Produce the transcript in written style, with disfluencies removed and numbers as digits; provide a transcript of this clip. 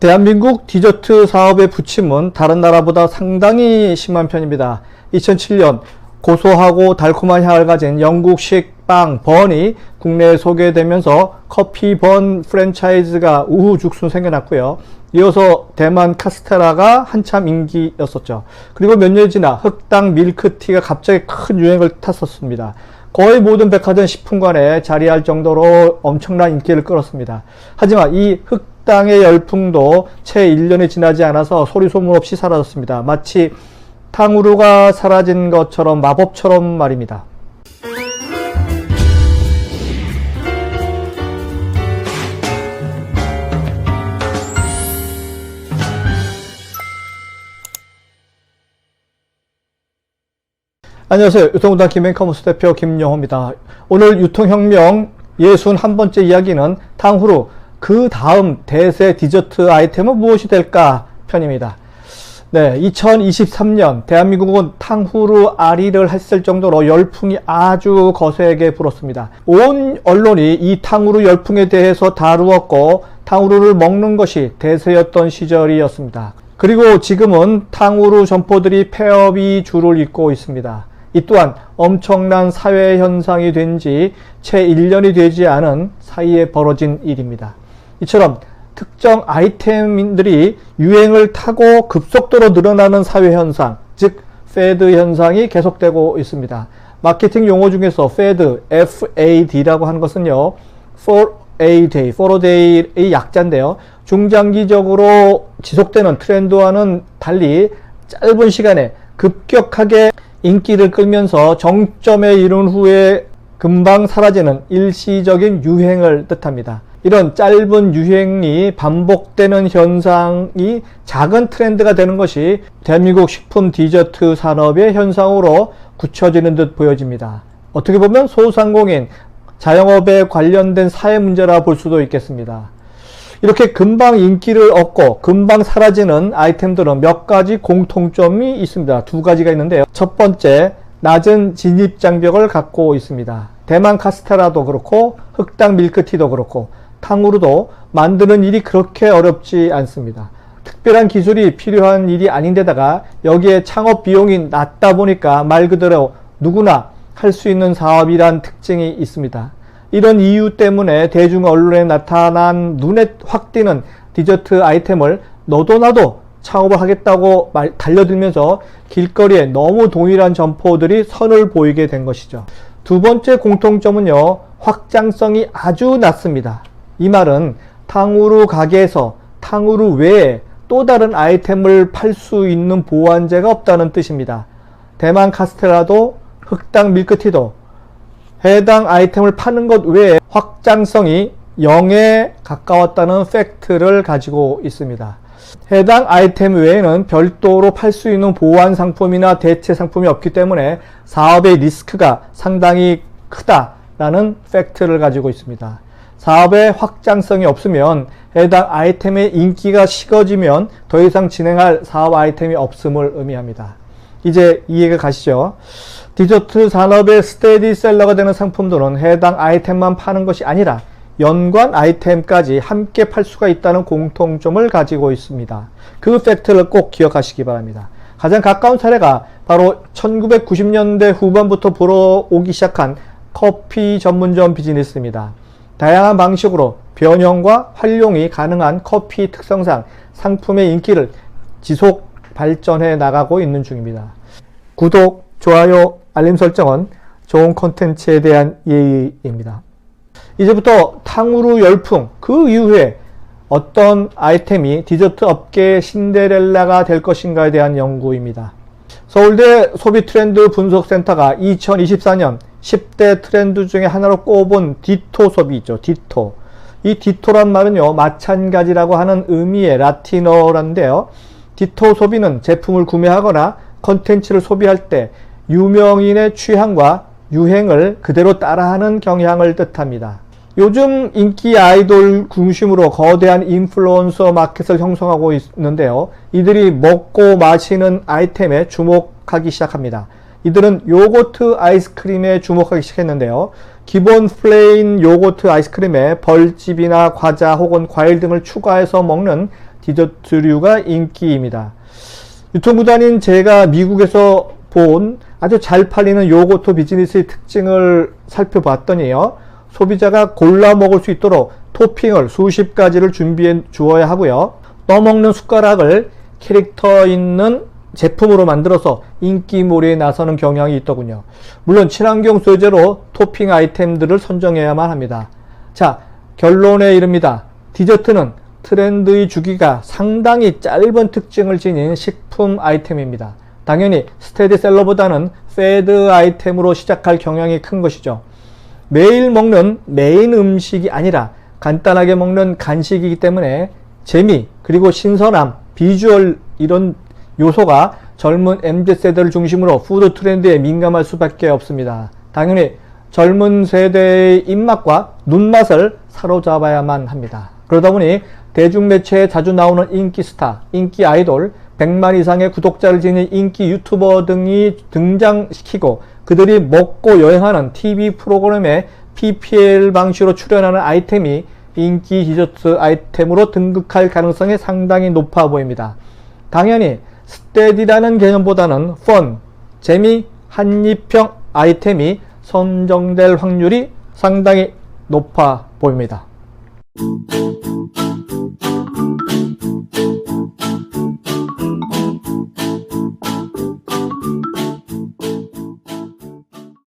대한민국 디저트 사업의 부침은 다른 나라보다 상당히 심한 편입니다. 2007년 고소하고 달콤한 향을 가진 영국식 빵 번이 국내에 소개되면서 커피 번 프랜차이즈가 우후죽순 생겨났고요. 이어서 대만 카스테라가 한참 인기였었죠. 그리고 몇 년 지나 흑당 밀크티가 갑자기 큰 유행을 탔었습니다. 거의 모든 백화점 식품관에 자리할 정도로 엄청난 인기를 끌었습니다. 하지만 이 흑당의 열풍도 채 1년이 지나지 않아서 소리 소문 없이 사라졌습니다. 마치 탕후루가 사라진 것처럼, 마법처럼 말입니다. 안녕하세요. 유통공단 김앤커머스 대표 김영호입니다. 오늘 유통혁명 61번째 이야기는 탕후루, 그 다음 대세 디저트 아이템은 무엇이 될까 편입니다. 네, 2023년 대한민국은 탕후루 아리를 했을 정도로 열풍이 아주 거세게 불었습니다. 온 언론이 이 탕후루 열풍에 대해서 다루었고 탕후루를 먹는 것이 대세였던 시절이었습니다. 그리고 지금은 탕후루 점포들이 폐업이 줄을 잇고 있습니다. 이 또한 엄청난 사회 현상이 된 지 채 1년이 되지 않은 사이에 벌어진 일입니다. 이처럼 특정 아이템들이 유행을 타고 급속도로 늘어나는 사회 현상, 즉 패드 현상이 계속되고 있습니다. 마케팅 용어 중에서 패드, FAD라고 하는 것은요, for a day의 약자인데요. 중장기적으로 지속되는 트렌드와는 달리 짧은 시간에 급격하게 인기를 끌면서 정점에 이른 후에 금방 사라지는 일시적인 유행을 뜻합니다. 이런 짧은 유행이 반복되는 현상이 작은 트렌드가 되는 것이 대한민국 식품 디저트 산업의 현상으로 굳혀지는 듯 보여집니다. 어떻게 보면 소상공인, 자영업에 관련된 사회 문제라 볼 수도 있겠습니다. 이렇게 금방 인기를 얻고 금방 사라지는 아이템들은 몇 가지 공통점이 있습니다. 두 가지가 있는데요. 첫 번째, 낮은 진입 장벽을 갖고 있습니다. 대만 카스테라도 그렇고 흑당 밀크티도 그렇고 탕후루도 만드는 일이 그렇게 어렵지 않습니다. 특별한 기술이 필요한 일이 아닌데다가 여기에 창업 비용이 낮다 보니까 말 그대로 누구나 할 수 있는 사업이란 특징이 있습니다. 이런 이유 때문에 대중 언론에 나타난 눈에 확 띄는 디저트 아이템을 너도 나도 창업을 하겠다고 달려들면서 길거리에 너무 동일한 점포들이 선을 보이게 된 것이죠. 두 번째 공통점은요, 확장성이 아주 낮습니다. 이 말은 탕후루 가게에서 탕후루 외에 또 다른 아이템을 팔 수 있는 보완제가 없다는 뜻입니다. 대만 카스테라도 흑당 밀크티도 해당 아이템을 파는 것 외에 확장성이 0에 가까웠다는 팩트를 가지고 있습니다. 해당 아이템 외에는 별도로 팔 수 있는 보완 상품이나 대체 상품이 없기 때문에 사업의 리스크가 상당히 크다라는 팩트를 가지고 있습니다. 사업의 확장성이 없으면 해당 아이템의 인기가 식어지면 더 이상 진행할 사업 아이템이 없음을 의미합니다. 이제 이해가 가시죠? 디저트 산업의 스테디셀러가 되는 상품들은 해당 아이템만 파는 것이 아니라 연관 아이템까지 함께 팔 수가 있다는 공통점을 가지고 있습니다. 그 팩트를 꼭 기억하시기 바랍니다. 가장 가까운 사례가 바로 1990년대 후반부터 불어오기 시작한 커피 전문점 비즈니스입니다. 다양한 방식으로 변형과 활용이 가능한 커피 특성상 상품의 인기를 지속 발전해 나가고 있는 중입니다. 구독, 좋아요, 알림 설정은 좋은 콘텐츠에 대한 예의입니다. 이제부터 탕후루 열풍, 그 이후에 어떤 아이템이 디저트 업계의 신데렐라가 될 것인가에 대한 연구입니다. 서울대 소비트렌드 분석센터가 2024년 10대 트렌드 중에 하나로 꼽은 디토 소비 있죠. 디토. 이 디토란 말은요, 마찬가지라고 하는 의미의 라틴어란데요. 디토 소비는 제품을 구매하거나 컨텐츠를 소비할 때 유명인의 취향과 유행을 그대로 따라하는 경향을 뜻합니다. 요즘 인기 아이돌 중심으로 거대한 인플루언서 마켓을 형성하고 있는데요. 이들이 먹고 마시는 아이템에 주목하기 시작합니다. 이들은 요거트 아이스크림에 주목하기 시작했는데요. 기본 플레인 요거트 아이스크림에 벌집이나 과자 혹은 과일 등을 추가해서 먹는 디저트류가 인기입니다. 유통구단인 제가 미국에서 본 아주 잘 팔리는 요거트 비즈니스의 특징을 살펴봤더니요. 소비자가 골라 먹을 수 있도록 토핑을 수십 가지를 준비해 주어야 하고요. 떠먹는 숟가락을 캐릭터 있는 제품으로 만들어서 인기몰이에 나서는 경향이 있더군요. 물론 친환경 소재로 토핑 아이템들을 선정해야만 합니다. 자, 결론에 이릅니다. 디저트는 트렌드의 주기가 상당히 짧은 특징을 지닌 식품 아이템입니다. 당연히 스테디셀러보다는 패드 아이템으로 시작할 경향이 큰 것이죠. 매일 먹는 메인 음식이 아니라 간단하게 먹는 간식이기 때문에 재미, 그리고 신선함, 비주얼 이런 요소가 젊은 MZ세대를 중심으로 푸드 트렌드에 민감할 수밖에 없습니다. 당연히 젊은 세대의 입맛과 눈맛을 사로잡아야만 합니다. 그러다 보니 대중매체에 자주 나오는 인기 스타, 인기 아이돌, 100만 이상의 구독자를 지닌 인기 유튜버 등이 등장시키고 그들이 먹고 여행하는 TV 프로그램에 PPL 방식으로 출연하는 아이템이 인기 디저트 아이템으로 등극할 가능성이 상당히 높아 보입니다. 당연히 스테디라는 개념보다는 펀, 재미, 한입형 아이템이 선정될 확률이 상당히 높아 보입니다.